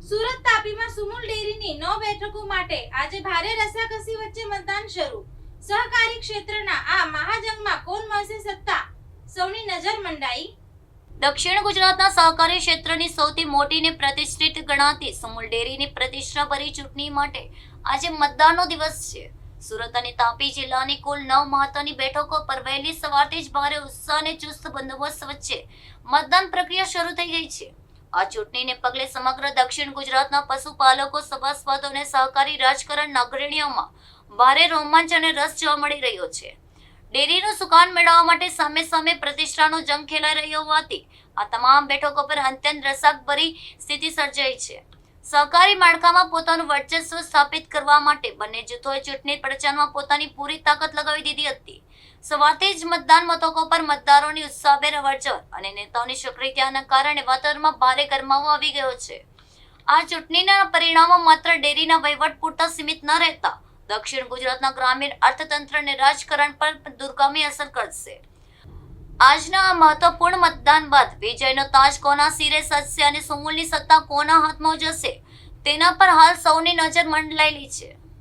સુરત તાપીમાં સુમુલ ડેરીની 9 બેઠકો માટે આજે ભારે રસાકસી વચ્ચે મતદાન શરૂ. સહકારી ક્ષેત્રના આ મહાજંગમાં કોણ મળશે સત્તા? સૌની નજર મંડાઈ. દક્ષિણ ગુજરાતના સહકારી ક્ષેત્રની સૌથી મોટી ને પ્રતિષ્ઠિત ગણાતી સુમુલ ડેરીની પ્રતિષ્ઠાભરી ચૂંટણી માટે આજે મતદાનનો દિવસ છે. સુરત અને તાપી જિલ્લાની કુલ 9 મહત્વની બેઠકો પર વહેલી સવારથી જ ભારે ઉત્સાહ અને ચુસ્ત બંદોબસ્ત વચ્ચે મતદાન પ્રક્રિયા શરૂ થઈ ગઈ છે. આ ચૂંટણીને પગલે સમગ્ર દક્ષિણ ગુજરાતના પશુપાલકો, સભાસદો અને સહકારી રાજકારણના અગ્રણીઓમાં ભારે રોમાંચ અને રસ જોવા મળી રહ્યો છે. ડેરીનું સુકાન મેળવવા માટે સામે સામે પ્રતિષ્ઠાનો જંગ ખેલાઈ રહ્યો હોવાથી આ તમામ બેઠકો પર અત્યંત રસાકભરી સ્થિતિ સર્જાઈ છે. સહકારી માળખામાં પોતાનું વર્ચસ્વ સ્થાપિત કરવા માટે બંને જૂથોએ ચૂંટણી પ્રચારમાં પોતાની પૂરી તાકાત લગાવી દીધી હતી. સવારથી જ મતદાન મથકો પર મતદારોની ઉત્સાહભેર અવરજવર અને નેતાઓની સક્રિયતાના કારણે વાતાવરણમાં ભારે ગરમાવો આવી ગયો છે. આ ચૂંટણીના પરિણામો માત્ર ડેરીના વહીવટ પૂરતા સીમિત ન રહેતા દક્ષિણ ગુજરાતના ગ્રામીણ અર્થતંત્ર અને રાજકારણ પર દૂરગામી અસર કરશે. આજના આ મહત્વપૂર્ણ મતદાન બાદ વિજયનો તાજ કોના સિરે સજશે અને સુમુલની સત્તા કોના હાથમાં જશે તેના પર હાલ સૌની નજર મંડલાયેલી છે.